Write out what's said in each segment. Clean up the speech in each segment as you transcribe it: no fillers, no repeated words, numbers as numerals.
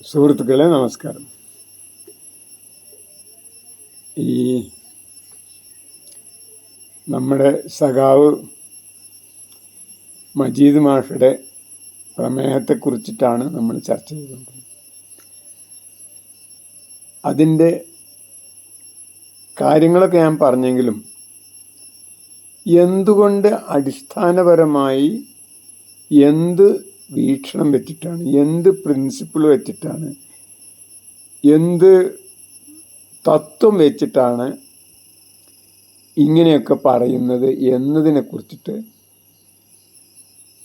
സുഹൃത്തുക്കളെ നമസ്കാരം. ഈ നമ്മുടെ സഖാവ് മജീദ് മാഷയുടെ പ്രമേയത്തെക്കുറിച്ചിട്ടാണ് നമ്മൾ ചർച്ച ചെയ്തുകൊണ്ടിരുന്നത്. അതിൻ്റെ കാര്യങ്ങളൊക്കെ ഞാൻ പറഞ്ഞെങ്കിലും എന്തുകൊണ്ട് അടിസ്ഥാനപരമായി എന്ത് വീക്ഷണം വെച്ചിട്ടാണ്, എന്ത് പ്രിൻസിപ്പിൾ വെച്ചിട്ടാണ്, എന്ത് തത്വം വെച്ചിട്ടാണ് ഇങ്ങനെയൊക്കെ പറയുന്നത് എന്നതിനെക്കുറിച്ചിട്ട്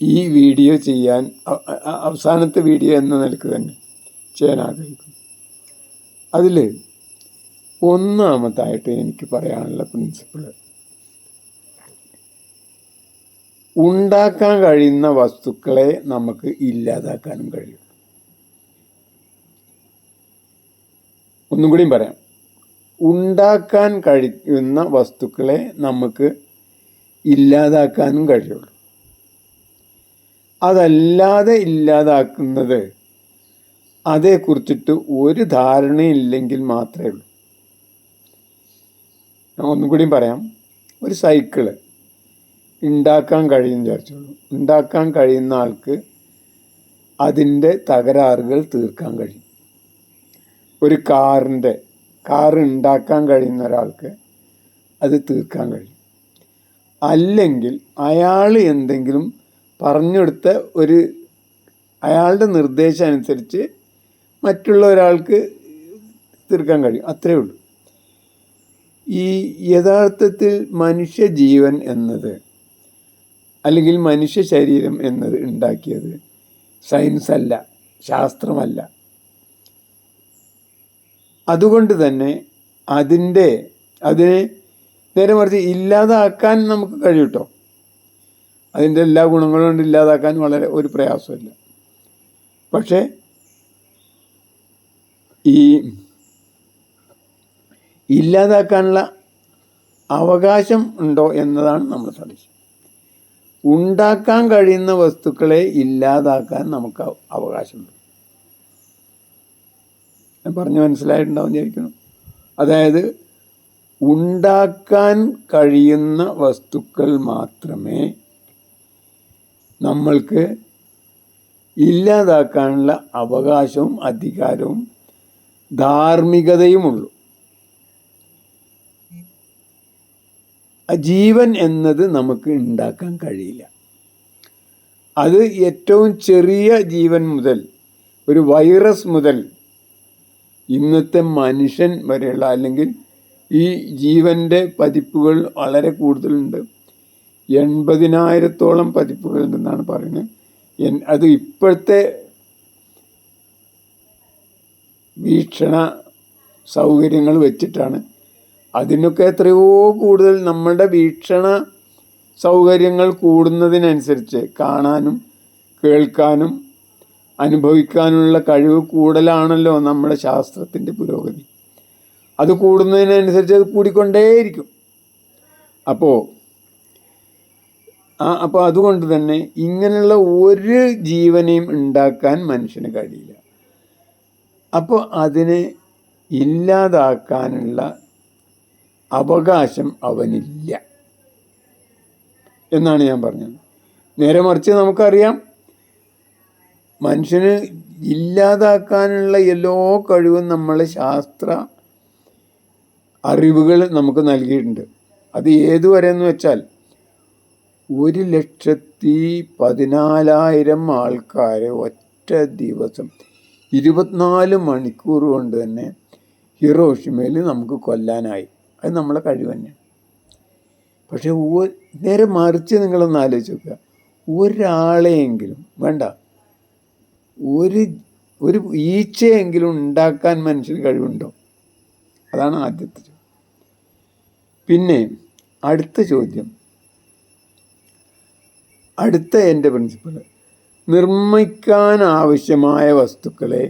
ഈ വീഡിയോ ചെയ്യാൻ, അവസാനത്തെ വീഡിയോ എന്ന നിലക്ക് തന്നെ ചെയ്യാൻ ആഗ്രഹിക്കുന്നു. അതിൽ ഒന്നാമതായിട്ട് എനിക്ക് പറയാനുള്ള പ്രിൻസിപ്പിള്, ഉണ്ടാക്കാൻ കഴിയുന്ന വസ്തുക്കളെ നമുക്ക് ഇല്ലാതാക്കാനും കഴിയും. ഒന്നും കൂടിയും പറയാം, ഉണ്ടാക്കാൻ കഴിയുന്ന വസ്തുക്കളെ നമുക്ക് ഇല്ലാതാക്കാനും കഴിയുള്ളൂ. അതല്ലാതെ ഇല്ലാതാക്കുന്നത് അതേക്കുറിച്ചിട്ട് ഒരു ധാരണയില്ലെങ്കിൽ മാത്രമേ ഉള്ളൂ. ഒന്നും കൂടിയും പറയാം, ഒരു സൈക്കിള് ഉണ്ടാക്കാൻ കഴിയും വിചാരിച്ചോളൂ. ഉണ്ടാക്കാൻ കഴിയുന്ന ആൾക്ക് അതിൻ്റെ തകരാറുകൾ തീർക്കാൻ കഴിയും. ഒരു കാർ ഉണ്ടാക്കാൻ കഴിയുന്ന ഒരാൾക്ക് അത് തീർക്കാൻ കഴിയും. അല്ലെങ്കിൽ അയാൾ എന്തെങ്കിലും പറഞ്ഞെടുത്ത അയാളുടെ നിർദ്ദേശം അനുസരിച്ച് മറ്റുള്ള ഒരാൾക്ക് തീർക്കാൻ കഴിയും. അത്രയേ ഉള്ളൂ. ഈ യഥാർത്ഥത്തിൽ മനുഷ്യജീവൻ എന്നത്, അല്ലെങ്കിൽ മനുഷ്യ ശരീരം എന്നത് ഉണ്ടാക്കിയത് സയൻസ് അല്ല, ശാസ്ത്രമല്ല. അതുകൊണ്ട് തന്നെ അതിനെ നേരെ മറിച്ച് ഇല്ലാതാക്കാൻ നമുക്ക് കഴിയും കേട്ടോ. അതിൻ്റെ എല്ലാ ഗുണങ്ങളും കൊണ്ട് ഇല്ലാതാക്കാൻ വളരെ ഒരു പ്രയാസമില്ല. പക്ഷേ ഈ ഇല്ലാതാക്കാനുള്ള അവകാശം ഉണ്ടോ എന്നതാണ് നമ്മുടെ സംശയം. ഉണ്ടാക്കാൻ കഴിയുന്ന വസ്തുക്കളെ ഇല്ലാതാക്കാൻ നമുക്ക് അവകാശമുണ്ട്. ഞാൻ പറഞ്ഞു മനസ്സിലായിട്ടുണ്ടാവും വിചാരിക്കുന്നു. അതായത് ഉണ്ടാക്കാൻ കഴിയുന്ന വസ്തുക്കൾ മാത്രമേ നമ്മൾക്ക് ഇല്ലാതാക്കാനുള്ള അവകാശവും അധികാരവും ധാർമ്മികതയുമുള്ളൂ. ജീവൻ എന്നത് നമുക്ക് ഉണ്ടാക്കാൻ കഴിയില്ല. അത് ഏറ്റവും ചെറിയ ജീവൻ മുതൽ, ഒരു വൈറസ് മുതൽ ഇന്നത്തെ മനുഷ്യൻ വരെയുള്ള, അല്ലെങ്കിൽ ഈ ജീവൻ്റെ പതിപ്പുകൾ വളരെ കൂടുതലുണ്ട്. 80,000-ഓളം പതിപ്പുകളുണ്ടെന്നാണ് പറയുന്നത്. അത് ഇപ്പോഴത്തെ വീക്ഷണ സൗകര്യങ്ങൾ വെച്ചിട്ടാണ്. അതിനൊക്കെ എത്രയോ കൂടുതൽ നമ്മളുടെ വീക്ഷണ സൗകര്യങ്ങൾ കൂടുന്നതിനനുസരിച്ച് കാണാനും കേൾക്കാനും അനുഭവിക്കാനുള്ള കഴിവ് കൂടുതലാണല്ലോ നമ്മുടെ ശാസ്ത്രത്തിൻ്റെ പുരോഗതി. അത് കൂടുന്നതിനനുസരിച്ച് അത് കൂടിക്കൊണ്ടേയിരിക്കും. അപ്പോൾ അതുകൊണ്ട് തന്നെ ഇങ്ങനെയുള്ള ഒരു ജീവനെയും ഉണ്ടാക്കാൻ മനുഷ്യന് കഴിയില്ല. അപ്പോൾ അതിനെ ഇല്ലാതാക്കാനുള്ള അവകാശം അവനില്ല എന്നാണ് ഞാൻ പറഞ്ഞത്. നേരെ മറിച്ച് നമുക്കറിയാം, മനുഷ്യന് ഇല്ലാതാക്കാനുള്ള എല്ലാ കഴിവും നമ്മളെ ശാസ്ത്ര അറിവുകൾ നമുക്ക് നൽകിയിട്ടുണ്ട്. അത് ഏതുവരെ എന്ന് വെച്ചാൽ 1,14,000 ആൾക്കാരെ ഒറ്റ ദിവസം 24 മണിക്കൂർ കൊണ്ട് തന്നെ ഹിരോഷിമയിൽ നമുക്ക് കൊല്ലാനായി. അത് നമ്മളെ കഴിവ് തന്നെയാണ്. പക്ഷെ നേരെ മറിച്ച് നിങ്ങളൊന്ന് ആലോചിച്ച് നോക്കുക, ഒരാളെയെങ്കിലും വേണ്ട, ഒരു ഈച്ചയെങ്കിലും ഉണ്ടാക്കാൻ മനുഷ്യന് കഴിവുണ്ടോ? അതാണ് ആദ്യത്തെ ചോദ്യം. പിന്നെ അടുത്ത ചോദ്യം, അടുത്ത എൻ്റെ പ്രിൻസിപ്പിള്, നിർമ്മിക്കാൻ ആവശ്യമായ വസ്തുക്കളെ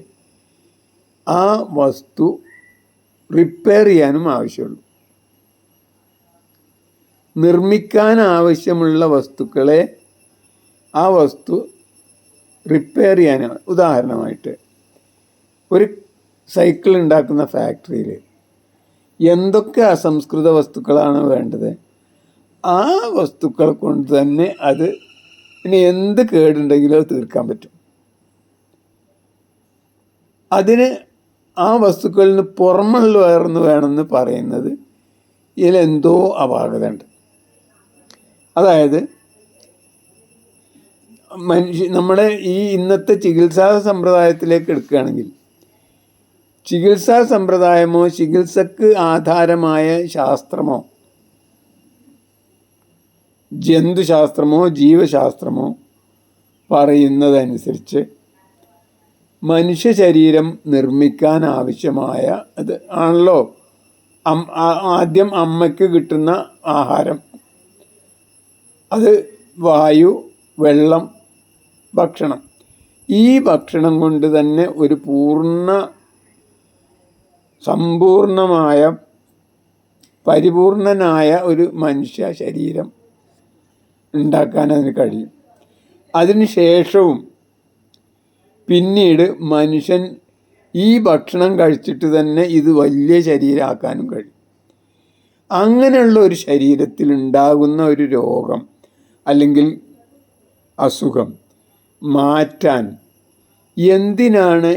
ആ വസ്തു റിപ്പയർ ചെയ്യാനും ആവശ്യമുള്ളൂ. നിർമ്മിക്കാൻ ആവശ്യമുള്ള വസ്തുക്കളെ ആ വസ്തു റിപ്പയർ ചെയ്യാനാണ്. ഉദാഹരണമായിട്ട് ഒരു സൈക്കിൾ ഉണ്ടാക്കുന്ന ഫാക്ടറിയിൽ എന്തൊക്കെ അസംസ്കൃത വസ്തുക്കളാണ് വേണ്ടത്, ആ വസ്തുക്കൾ കൊണ്ട് തന്നെ അത് പിന്നെ എന്ത് കേടുണ്ടെങ്കിലും അത് തീർക്കാൻ പറ്റും. അതിന് ആ വസ്തുക്കളിൽ നിന്ന് പുറമുള്ള വേറൊന്ന് വേണമെന്ന് പറയുന്നത് ഇതിലെന്തോ അപാകതയുണ്ട്. അതായത് നമ്മുടെ ഈ ഇന്നത്തെ ചികിത്സാ സമ്പ്രദായത്തിലേക്ക് എടുക്കുകയാണെങ്കിൽ, ചികിത്സാ സമ്പ്രദായമോ ചികിത്സക്ക് ആധാരമായ ശാസ്ത്രമോ ജന്തുശാസ്ത്രമോ ജീവശാസ്ത്രമോ പറയുന്നതനുസരിച്ച് മനുഷ്യ ശരീരം നിർമ്മിക്കാൻ ആവശ്യമായ അത് ആണല്ലോ ആദ്യം അമ്മയ്ക്ക് കിട്ടുന്ന ആഹാരം, അത് വായു, വെള്ളം, ഭക്ഷണം. ഈ ഭക്ഷണം കൊണ്ട് തന്നെ ഒരു സമ്പൂർണമായ പരിപൂർണനായ ഒരു മനുഷ്യ ശരീരം ഉണ്ടാക്കാൻ അതിന് കഴിയും. അതിന് ശേഷവും പിന്നീട് മനുഷ്യൻ ഈ ഭക്ഷണം കഴിച്ചിട്ട് തന്നെ ഇത് വലിയ ശരീരമാക്കാനും കഴിയും. അങ്ങനെയുള്ള ഒരു ശരീരത്തിൽ ഉണ്ടാകുന്ന ഒരു രോഗം അല്ലെങ്കിൽ അസുഖം മാറ്റാൻ എന്തിനാണ്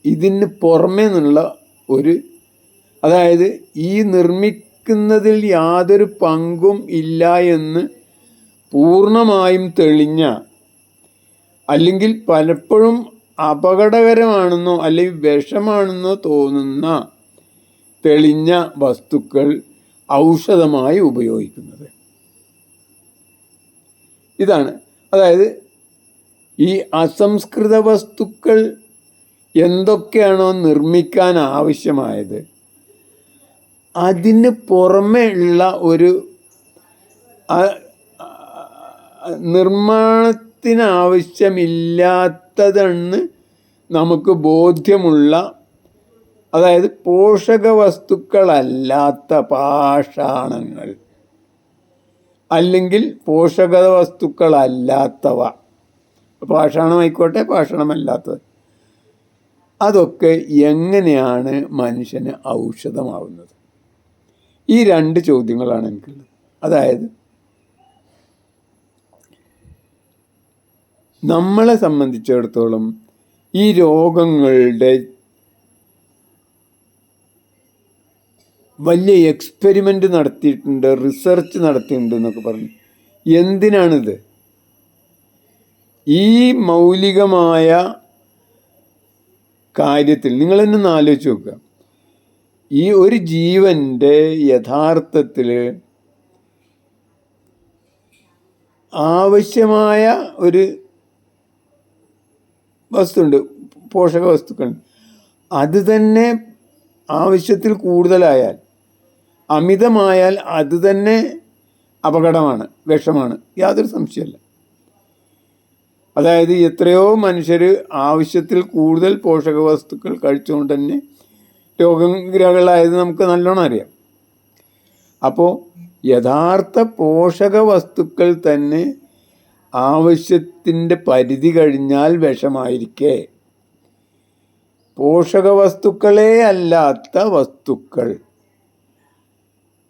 ഇതിന് പുറമേ നിന്നുള്ള അതായത് ഈ നിർമ്മിക്കുന്നതിൽ യാതൊരു പങ്കും ഇല്ല എന്ന് പൂർണ്ണമായും തെളിഞ്ഞ, അല്ലെങ്കിൽ പലപ്പോഴും അപകടകരമാണെന്നോ അല്ലെങ്കിൽ വിഷമാണെന്നോ തോന്നുന്ന തെളിഞ്ഞ വസ്തുക്കൾ ഔഷധമായി ഉപയോഗിക്കുന്നത്? ഇതാണ്. അതായത് ഈ അസംസ്കൃത വസ്തുക്കൾ എന്തൊക്കെയാണോ നിർമ്മിക്കാൻ ആവശ്യമായത്, അതിന് പുറമേ ഉള്ള ഒരു നിർമ്മാണത്തിനാവശ്യമില്ലാത്തതെന്ന് നമുക്ക് ബോധ്യമുള്ള, അതായത് പോഷകവസ്തുക്കളല്ലാത്ത പാഷാണങ്ങൾ അല്ലെങ്കിൽ പോഷകവസ്തുക്കളല്ലാത്തവ, പാഷാണമായിക്കോട്ടെ പാഷാണമല്ലാത്തത്, അതൊക്കെ എങ്ങനെയാണ് മനുഷ്യന് ഔഷധമാവുന്നത്? ഈ രണ്ട് ചോദ്യങ്ങളാണ് എനിക്കുള്ളത്. അതായത് നമ്മളെ സംബന്ധിച്ചിടത്തോളം ഈ രോഗങ്ങളുടെ വലിയ എക്സ്പെരിമെൻ്റ് നടത്തിയിട്ടുണ്ട്, റിസർച്ച് നടത്തിയിട്ടുണ്ട് എന്നൊക്കെ പറഞ്ഞു. എന്തിനാണിത്? ഈ മൗലികമായ കാര്യത്തിൽ നിങ്ങൾ തന്നെ ഒന്ന് ആലോചിച്ച് നോക്കുക. ഈ ഒരു ജീവൻ്റെ യഥാർത്ഥത്തിൽ ആവശ്യമായ ഒരു വസ്തുണ്ട്, പോഷക വസ്തുക്കൾ. അത് തന്നെ ആവശ്യത്തിൽ കൂടുതലായാൽ, അമിതമായാൽ അത് തന്നെ അപകടമാണ്, വിഷമാണ്, യാതൊരു സംശയമല്ല. അതായത് എത്രയോ മനുഷ്യർ ആവശ്യത്തിൽ കൂടുതൽ പോഷക വസ്തുക്കൾ കഴിച്ചുകൊണ്ട് തന്നെ രോഗഗ്രഹങ്ങളായത് നമുക്ക് നല്ലോണം അറിയാം. അപ്പോൾ യഥാർത്ഥ പോഷക വസ്തുക്കൾ തന്നെ ആവശ്യത്തിൻ്റെ പരിധി കഴിഞ്ഞാൽ വിഷമായിരിക്കെ, പോഷകവസ്തുക്കളേ അല്ലാത്ത വസ്തുക്കൾ,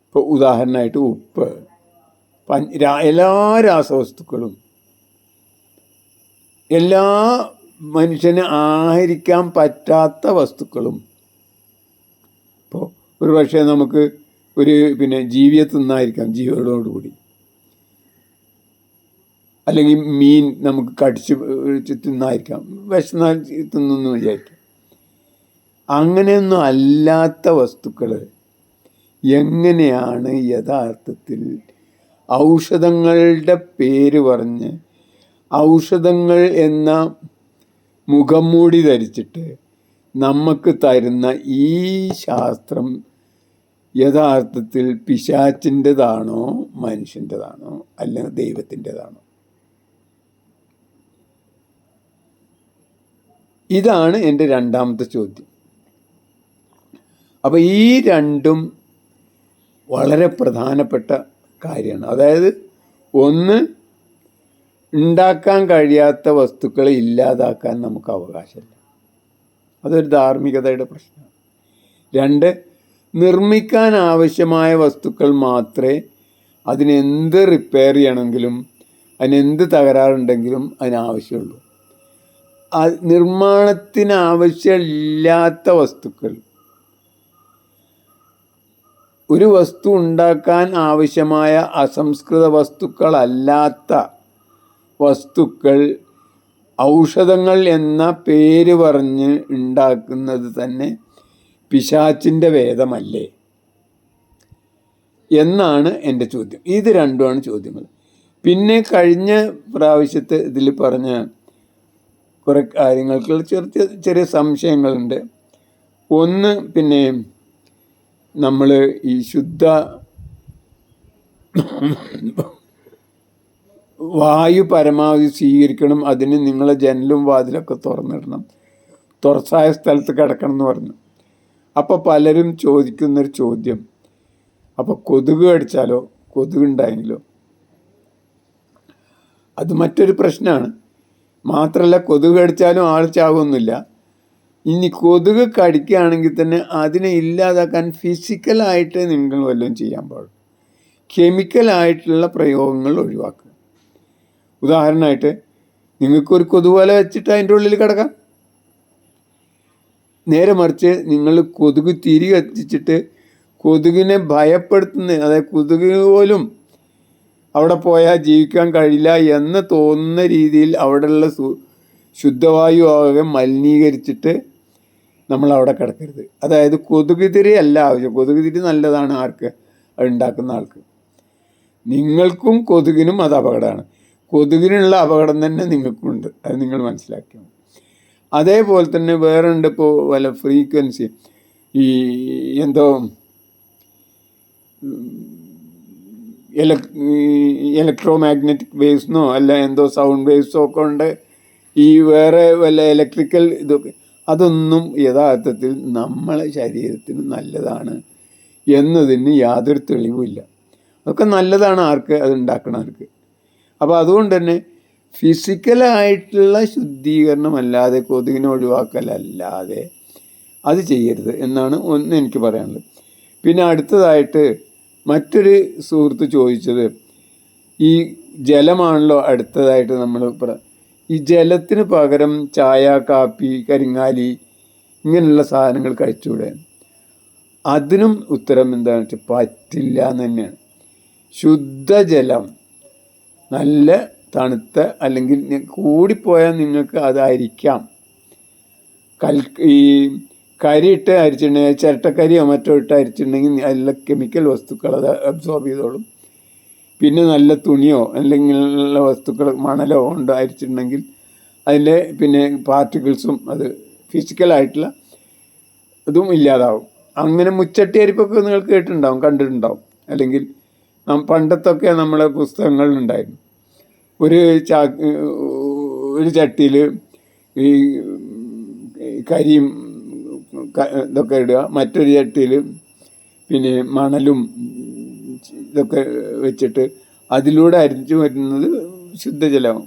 ഇപ്പോൾ ഉദാഹരണമായിട്ട് ഉപ്പ്, എല്ലാ രാസവസ്തുക്കളും, എല്ലാ മനുഷ്യന് ആഹരിക്കാൻ പറ്റാത്ത വസ്തുക്കളും, ഇപ്പോൾ ഒരു പക്ഷേ നമുക്ക് ജീവിയെ തിന്നായിരിക്കാം, ജീവനോടുകൂടി, അല്ലെങ്കിൽ മീൻ നമുക്ക് കടിച്ച് തിന്നായിരിക്കാം, വിശന്നാൽ തിന്നു വിചാരിക്കാം. അങ്ങനെയൊന്നും അല്ലാത്ത വസ്തുക്കൾ എങ്ങനെയാണ് യഥാർത്ഥത്തിൽ ഔഷധങ്ങളുടെ പേര് പറഞ്ഞ് ഔഷധങ്ങൾ എന്ന മുഖംമൂടി ധരിച്ചിട്ട് നമുക്ക് തരുന്ന ഈ ശാസ്ത്രം യഥാർത്ഥത്തിൽ പിശാചിൻ്റെതാണോ മനുഷ്യൻ്റെതാണോ അല്ലെങ്കിൽ ദൈവത്തിൻ്റെതാണോ? ഇതാണ് എൻ്റെ രണ്ടാമത്തെ ചോദ്യം. അപ്പോൾ ഈ രണ്ടും വളരെ പ്രധാനപ്പെട്ട കാര്യമാണ്. അതായത് ഒന്ന്, ഉണ്ടാക്കാൻ കഴിയാത്ത വസ്തുക്കളെ ഇല്ലാതാക്കാൻ നമുക്ക് അവകാശമില്ല. അതൊരു ധാർമ്മികതയുടെ പ്രശ്നമാണ്. 2, നിർമ്മിക്കാൻ ആവശ്യമായ വസ്തുക്കൾ മാത്രമേ അതിനെന്ത് റിപ്പയർ ചെയ്യണമെങ്കിലും അതിനെന്ത് തകരാറുണ്ടെങ്കിലും അതിനാവശ്യമുള്ളൂ. നിർമ്മാണത്തിന് ആവശ്യമില്ലാത്ത വസ്തുക്കൾ, ഒരു വസ്തു ഉണ്ടാക്കാൻ ആവശ്യമായ അസംസ്കൃത വസ്തുക്കളല്ലാത്ത വസ്തുക്കൾ ഔഷധങ്ങൾ എന്ന പേര് പറഞ്ഞ് ഉണ്ടാക്കുന്നത് തന്നെ പിശാചിൻ്റെ വേദമല്ലേ എന്നാണ് എൻ്റെ ചോദ്യം. ഇത് രണ്ടുമാണ് ചോദ്യങ്ങൾ. പിന്നെ കഴിഞ്ഞ പ്രാവശ്യത്തെ ഇതിൽ പറഞ്ഞ കുറേ കാര്യങ്ങൾക്ക് ചെറിയ ചെറിയ സംശയങ്ങളുണ്ട്. ഒന്ന്, പിന്നെ നമ്മൾ ഈ ശുദ്ധ വായു പരമാവധി സ്വീകരിക്കണം, അതിന് നിങ്ങളെ ജനലും വാതിലൊക്കെ തുറന്നിടണം, തുറസായ സ്ഥലത്ത് കിടക്കണം എന്ന് പറഞ്ഞു. അപ്പോൾ പലരും ചോദിക്കുന്നൊരു ചോദ്യം, അപ്പോൾ കൊതുക് കടിച്ചാലോ, കൊതുകുണ്ടായെങ്കിലോ? അത് മറ്റൊരു പ്രശ്നമാണ്. മാത്രമല്ല, കൊതുക് കടിച്ചാലും ആൾ ചാവൊന്നുമില്ല. ഇനി കൊതുക് കടിക്കുകയാണെങ്കിൽ തന്നെ അതിനെ ഇല്ലാതാക്കാൻ ഫിസിക്കലായിട്ട് നിങ്ങൾ വല്ലതും ചെയ്യാൻ പാടും. കെമിക്കലായിട്ടുള്ള പ്രയോഗങ്ങൾ ഒഴിവാക്കുക. ഉദാഹരണമായിട്ട് നിങ്ങൾക്കൊരു കൊതുകുവല വെച്ചിട്ട് അതിൻ്റെ ഉള്ളിൽ കിടക്കാം. നേരെ മറിച്ച് നിങ്ങൾ കൊതുക് തിരി കത്തിച്ചിട്ട് കൊതുകിനെ ഭയപ്പെടുത്തുന്ന, അതായത് കൊതുക് പോലും അവിടെ പോയാൽ ജീവിക്കാൻ കഴിയില്ല എന്ന് തോന്നുന്ന രീതിയിൽ അവിടെയുള്ള ശുദ്ധവായു ആകെ മലിനീകരിച്ചിട്ട് നമ്മൾ അവിടെ കിടക്കരുത്. അതായത് കൊതുക് തിരി അല്ല ആവശ്യം. കൊതുക് തിരി നല്ലതാണ് ആർക്ക്? അത് ഉണ്ടാക്കുന്ന ആൾക്ക്. നിങ്ങൾക്കും കൊതുകിനും അത് അപകടമാണ്. കൊതുകിനുള്ള അപകടം തന്നെ നിങ്ങൾക്കുണ്ട്. അത് നിങ്ങൾ മനസ്സിലാക്കണം. അതേപോലെ തന്നെ വേറെ ഉണ്ട്. ഇപ്പോൾ വല്ല ഫ്രീക്വൻസി ഈ എന്തോ ഇലക്ട്രോ മാഗ്നറ്റിക് വേവ്സെന്നോ അല്ല എന്തോ സൗണ്ട് വേവ്സോ ഒക്കെ ഉണ്ട്. ഈ വേറെ വല്ല ഇലക്ട്രിക്കൽ ഇതൊക്കെ, അതൊന്നും യഥാർത്ഥത്തിൽ നമ്മളെ ശരീരത്തിന് നല്ലതാണ് എന്നതിന് യാതൊരു തെളിവുമില്ല. അതൊക്കെ നല്ലതാണ് ആർക്ക്? അത് ഉണ്ടാക്കണവർക്ക്. അപ്പോൾ അതുകൊണ്ട് തന്നെ ഫിസിക്കലായിട്ടുള്ള ശുദ്ധീകരണമല്ലാതെ, കൊതുകിനെ ഒഴിവാക്കലല്ലാതെ അത് ചെയ്യരുത് എന്നാണ് ഒന്ന് എനിക്ക് പറയാനുള്ളത്. പിന്നെ അടുത്തതായിട്ട് മറ്റൊരു സുഹൃത്ത് ചോദിച്ചത്, ഈ ജലമാണല്ലോ അടുത്തതായിട്ട് നമ്മൾ ഈ ജലത്തിന് പകരം ചായ, കാപ്പി, കരിങ്ങാലി ഇങ്ങനെയുള്ള സാധനങ്ങൾ കഴിച്ചുകൂടെ? അതിനും ഉത്തരം എന്താണെന്ന് വെച്ചാൽ പറ്റില്ല എന്ന് തന്നെയാണ്. ശുദ്ധജലം, നല്ല തണുത്ത, അല്ലെങ്കിൽ കൂടിപ്പോയാൽ നിങ്ങൾക്ക് അതായിരിക്കാം ഈ കരിയിട്ട് അരിച്ചിട്ടുണ്ടെങ്കിൽ, ചിരട്ടക്കരിയോ മറ്റോ ഇട്ട് അരിച്ചിട്ടുണ്ടെങ്കിൽ അതിലുള്ള കെമിക്കൽ വസ്തുക്കൾ അത് അബ്സോർബ് ചെയ്തോളും. പിന്നെ നല്ല തുണിയോ അല്ലെങ്കിൽ വസ്തുക്കൾ, മണലോ കൊണ്ട് അരിച്ചിട്ടുണ്ടെങ്കിൽ അതിൻ്റെ പിന്നെ പാർട്ടിക്കിൾസും അത് ഫിസിക്കലായിട്ടുള്ള ഇതും ഇല്ലാതാവും. അങ്ങനെ മുച്ചട്ടി അരിപ്പൊക്കെ നിങ്ങൾ കേട്ടിട്ടുണ്ടാവും, കണ്ടിട്ടുണ്ടാവും. അല്ലെങ്കിൽ പണ്ടത്തൊക്കെ നമ്മളെ പുസ്തകങ്ങളിലുണ്ടായിരുന്നു. ഒരു ചട്ടിയിൽ ഈ കരിയും ഇതൊക്കെ ഇടുക, മറ്റൊരു ചട്ടിയിൽ പിന്നെ മണലും ഇതൊക്കെ വെച്ചിട്ട് അതിലൂടെ അരിഞ്ഞു വരുന്നത് ശുദ്ധജലമാവും.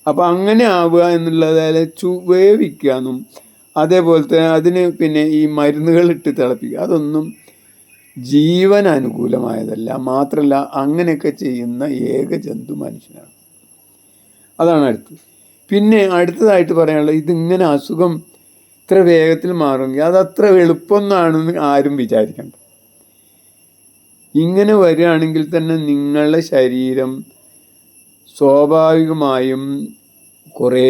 അപ്പോൾ അങ്ങനെ ആവുക എന്നുള്ളത് വേവിക്കുക എന്നും, അതേപോലെ തന്നെ അതിന് പിന്നെ ഈ മരുന്നുകളിട്ട് തിളപ്പിക്കുക, അതൊന്നും ജീവൻ അനുകൂലമായതല്ല. മാത്രമല്ല, അങ്ങനെയൊക്കെ ചെയ്യുന്ന ഏക ജന്തു മനുഷ്യനാണ്. അതാണ് അടുത്തത്. പിന്നെ അടുത്തതായിട്ട് പറയാനുള്ളത്, ഇതിങ്ങനെ അസുഖം ഇത്ര വേഗത്തിൽ മാറുമെങ്കിൽ അതത്ര എളുപ്പമൊന്നാണെന്ന് ആരും വിചാരിക്കണ്ട. ഇങ്ങനെ വരികയാണെങ്കിൽ തന്നെ നിങ്ങളുടെ ശരീരം സ്വാഭാവികമായും കുറേ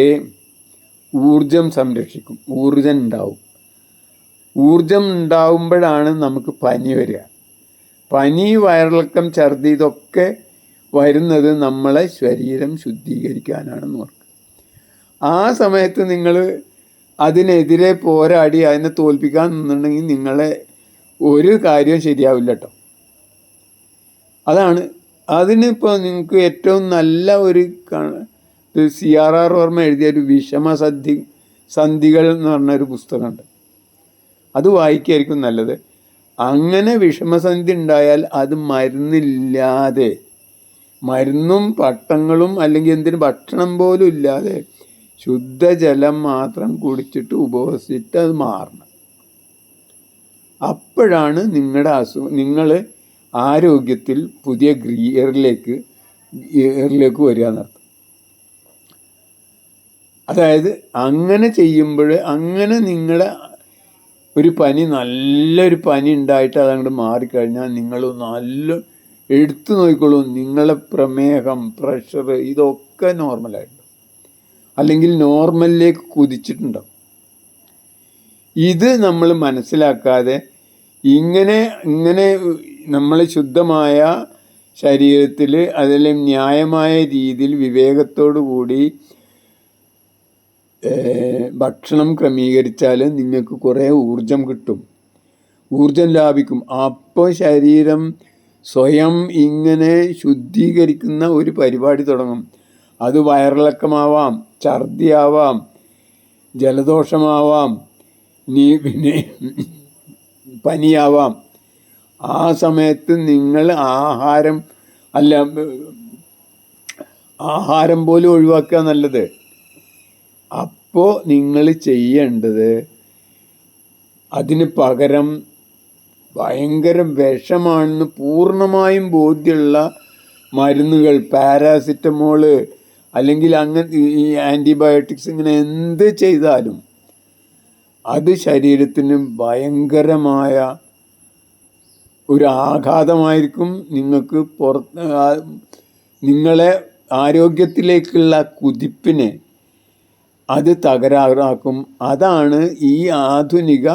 ഊർജം സംരക്ഷിക്കും, ഊർജം ഉണ്ടാവും. ഊർജം ഉണ്ടാവുമ്പോഴാണ് നമുക്ക് പനി വരിക. പനി, വയറിളക്കം, ഛർദി ഇതൊക്കെ വരുന്നത് നമ്മളെ ശരീരം ശുദ്ധീകരിക്കാനാണെന്ന് ഓർക്കുക. ആ സമയത്ത് നിങ്ങൾ അതിനെതിരെ പോരാടി അതിനെ തോൽപ്പിക്കാൻ നിന്നുണ്ടെങ്കിൽ നിങ്ങളെ ഒരു കാര്യവും ശരിയാവില്ല കേട്ടോ. അതാണ് അതിനിപ്പോൾ നിങ്ങൾക്ക് ഏറ്റവും നല്ല ഒരു CRR വർമ്മ എഴുതിയ ഒരു വിഷമസന്ധികൾ എന്ന് പറഞ്ഞൊരു പുസ്തകമുണ്ട്. അത് വായിക്കായിരിക്കും നല്ലത്. അങ്ങനെ വിഷമസന്ധി ഉണ്ടായാൽ അത് മരുന്നില്ലാതെ, മരുന്നും പട്ടങ്ങളും അല്ലെങ്കിൽ എന്തിന് ഭക്ഷണം പോലും ഇല്ലാതെ ശുദ്ധജലം മാത്രം കുടിച്ചിട്ട് ഉപവസിച്ചിട്ട് അത് മാറണം. അപ്പോഴാണ് നിങ്ങളുടെ നിങ്ങൾ ആരോഗ്യത്തിൽ പുതിയ ഗിയറിലേക്ക് വരിക എന്നർത്ഥം. അതായത് അങ്ങനെ ചെയ്യുമ്പോൾ, അങ്ങനെ നിങ്ങളുടെ ഒരു നല്ലൊരു പനി ഉണ്ടായിട്ട് അതങ്ങോട്ട് മാറിക്കഴിഞ്ഞാൽ നിങ്ങൾ നല്ല എടുത്തു നോക്കിക്കോളൂ, നിങ്ങളെ പ്രമേഹം, പ്രഷർ ഇതൊക്കെ നോർമലായിട്ടുണ്ടാവും, അല്ലെങ്കിൽ നോർമലിലേക്ക് കുതിച്ചിട്ടുണ്ടാവും. ഇത് നമ്മൾ മനസ്സിലാക്കാതെ ഇങ്ങനെ നമ്മൾ ശുദ്ധമായ ശരീരത്തിൽ അതിൽ ന്യായമായ രീതിയിൽ വിവേകത്തോടു കൂടി ഭക്ഷണം ക്രമീകരിച്ചാൽ നിങ്ങൾക്ക് കുറേ ഊർജം കിട്ടും, ഊർജം ലാഭിക്കും. അപ്പോൾ ശരീരം സ്വയം ഇങ്ങനെ ശുദ്ധീകരിക്കുന്ന ഒരു പരിപാടി തുടങ്ങും. അത് വയറിളക്കമാവാം, ഛർദിയാവാം, ജലദോഷമാവാം, പിന്നെ പനിയാവാം. ആ സമയത്ത് നിങ്ങൾ ആഹാരം പോലും ഒഴിവാക്കുക നല്ലത്. അപ്പോൾ നിങ്ങൾ ചെയ്യേണ്ടത് അതിന് പകരം ഭയങ്കര വിഷമാണെന്ന് പൂർണ്ണമായും ബോധ്യമുള്ള മരുന്നുകൾ, പാരാസിറ്റമോള് അല്ലെങ്കിൽ അങ്ങനെ ഈ ആൻറ്റിബയോട്ടിക്സ്, ഇങ്ങനെ എന്ത് ചെയ്താലും അത് ശരീരത്തിന് ഭയങ്കരമായ ഒരു ആഘാതമായിരിക്കും. നിങ്ങൾക്ക് നിങ്ങളെ ആരോഗ്യത്തിലേക്കുള്ള കുതിപ്പിനെ അത് തകരാറാക്കും. അതാണ് ഈ ആധുനിക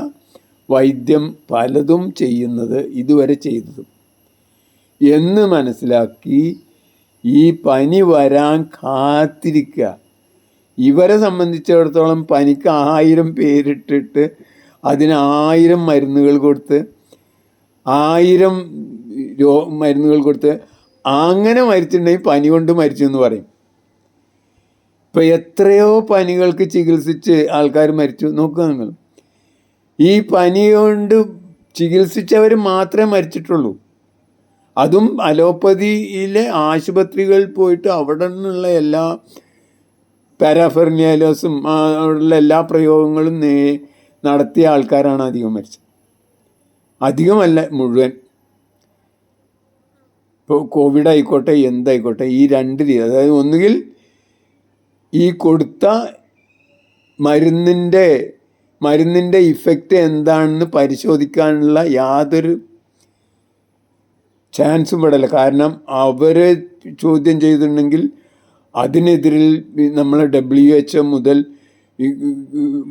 വൈദ്യം പലതും ചെയ്യുന്നത്, ഇതുവരെ ചെയ്തതും എന്ന് മനസ്സിലാക്കി ഈ പനി വരാൻ കാത്തിരിക്കുക. ഇവരെ സംബന്ധിച്ചിടത്തോളം പനിക്ക് 1000 പേരിട്ടിട്ട് അതിന് 1000 മരുന്നുകൾ കൊടുത്ത്, 1000 മരുന്നുകൾ കൊടുത്ത് അങ്ങനെ മരിച്ചിട്ടുണ്ടെങ്കിൽ പനി കൊണ്ട് മരിച്ചു എന്ന് പറയും. ഇപ്പം എത്രയോ പനികൾക്ക് ചികിത്സിച്ച് ആൾക്കാർ മരിച്ചു. നോക്കുക നിങ്ങൾ, ഈ പനി കൊണ്ട് ചികിത്സിച്ചവർ മാത്രമേ മരിച്ചിട്ടുള്ളൂ. അതും അലോപ്പതിയിലെ ആശുപത്രികളിൽ പോയിട്ട് അവിടെ നിന്നുള്ള എല്ലാ പാരാഫെർനാലിയസും അവിടെയുള്ള എല്ലാ പ്രയോഗങ്ങളും നടത്തിയ ആൾക്കാരാണ് അധികം മരിച്ചത്. അധികമല്ല, മുഴുവൻ. ഇപ്പോൾ കോവിഡ് ആയിക്കോട്ടെ, എന്തായിക്കോട്ടെ, ഈ 2 രീതി, അതായത് ഒന്നുകിൽ ഈ കൊടുത്ത മരുന്നിൻ്റെ ഇഫക്റ്റ് എന്താണെന്ന് പരിശോധിക്കാനുള്ള യാതൊരു ചാൻസും പെടില്ല. കാരണം അവരെ ചോദ്യം ചെയ്തിട്ടുണ്ടെങ്കിൽ അതിനെതിരിൽ നമ്മളെ WHO മുതൽ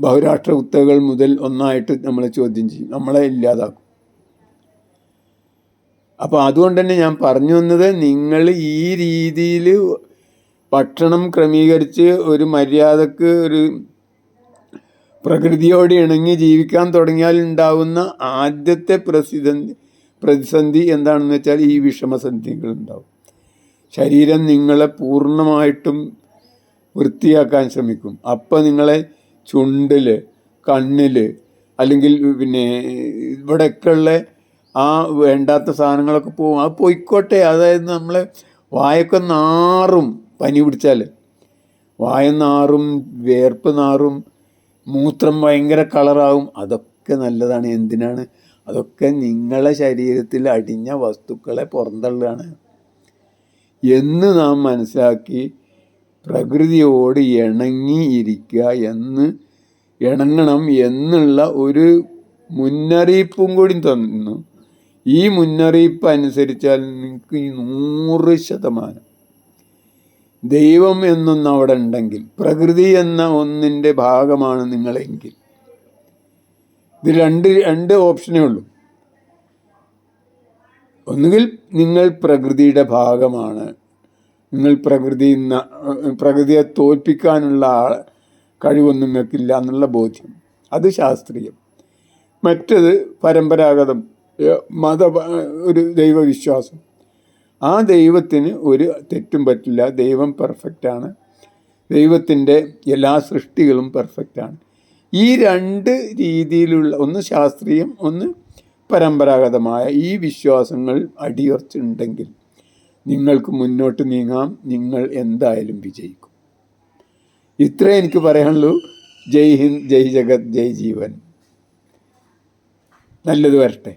ബഹുരാഷ്ട്ര കുത്തകൾ മുതൽ ഒന്നായിട്ട് നമ്മളെ ചോദ്യം ചെയ്യും, നമ്മളെ ഇല്ലാതാക്കും. അപ്പോൾ അതുകൊണ്ട് തന്നെ ഞാൻ പറഞ്ഞു വന്നത്, നിങ്ങൾ ഈ രീതിയിൽ ഭക്ഷണം ക്രമീകരിച്ച് ഒരു മര്യാദക്ക് ഒരു പ്രകൃതിയോട് ഇണങ്ങി ജീവിക്കാൻ തുടങ്ങിയാൽ ഉണ്ടാകുന്ന ആദ്യത്തെ പ്രതിസന്ധി എന്താണെന്ന് വെച്ചാൽ ഈ വിഷമസന്ധികൾ ഉണ്ടാവും. ശരീരം നിങ്ങളെ പൂർണ്ണമായിട്ടും വൃത്തിയാക്കാൻ ശ്രമിക്കും. അപ്പം നിങ്ങളെ ചുണ്ടിൽ, കണ്ണിൽ, അല്ലെങ്കിൽ പിന്നെ ഇവിടെയൊക്കെയുള്ള ആ വേണ്ടാത്ത സാധനങ്ങളൊക്കെ പോകും. അത് പൊയ്ക്കോട്ടെ. അതായത് നമ്മളെ വായൊക്കെ നാറും, പനി പിടിച്ചാൽ വായ നാറും, വേർപ്പ് നാറും, മൂത്രം ഭയങ്കര കളറാവും. അതൊക്കെ നല്ലതാണ്. എന്തിനാണ്? അതൊക്കെ നിങ്ങളെ ശരീരത്തിൽ അടിഞ്ഞ വസ്തുക്കളെ പുറന്തള്ളുകയാണ് എന്ന് നാം മനസ്സിലാക്കി പ്രകൃതിയോട് ഇണങ്ങണം എന്നുള്ള ഒരു മുന്നറിയിപ്പും കൂടി തന്നു. ഈ മുന്നറിയിപ്പ് അനുസരിച്ചാൽ നിങ്ങൾക്ക് 100% ദൈവം എന്നൊന്ന് അവിടെ ഉണ്ടെങ്കിൽ, പ്രകൃതി എന്ന ഒന്നിൻ്റെ ഭാഗമാണ് നിങ്ങളെങ്കിൽ, ഇത് രണ്ട് ഓപ്ഷനേ ഉള്ളൂ. ഒന്നുകിൽ നിങ്ങൾ പ്രകൃതിയുടെ ഭാഗമാണ്, നിങ്ങൾ പ്രകൃതിയെ തോൽപ്പിക്കാനുള്ള കഴിവൊന്നും നിങ്ങൾക്കില്ല എന്നുള്ള ബോധ്യം, അത് ശാസ്ത്രീയം. മറ്റത് പരമ്പരാഗതം ഒരു ദൈവവിശ്വാസം. ആ ദൈവത്തിന് ഒരു തെറ്റും പറ്റില്ല, ദൈവം പെർഫെക്റ്റാണ്, ദൈവത്തിൻ്റെ എല്ലാ സൃഷ്ടികളും പെർഫെക്റ്റാണ്. ഈ 2 രീതിയിലുള്ള, ഒന്ന് ശാസ്ത്രീയം, ഒന്ന് പരമ്പരാഗതമായ ഈ വിശ്വാസങ്ങൾ അടിയുറച്ചുണ്ടെങ്കിൽ നിങ്ങൾക്ക് മുന്നോട്ട് നീങ്ങാം. നിങ്ങൾ എന്തായാലും വിജയിക്കും. ഇത്രേ എനിക്ക് പറയാനുള്ളൂ. ജയ് ഹിന്ദ്, ജയ് ജഗത്, ജയ് ജീവൻ. നല്ലത് വരട്ടെ.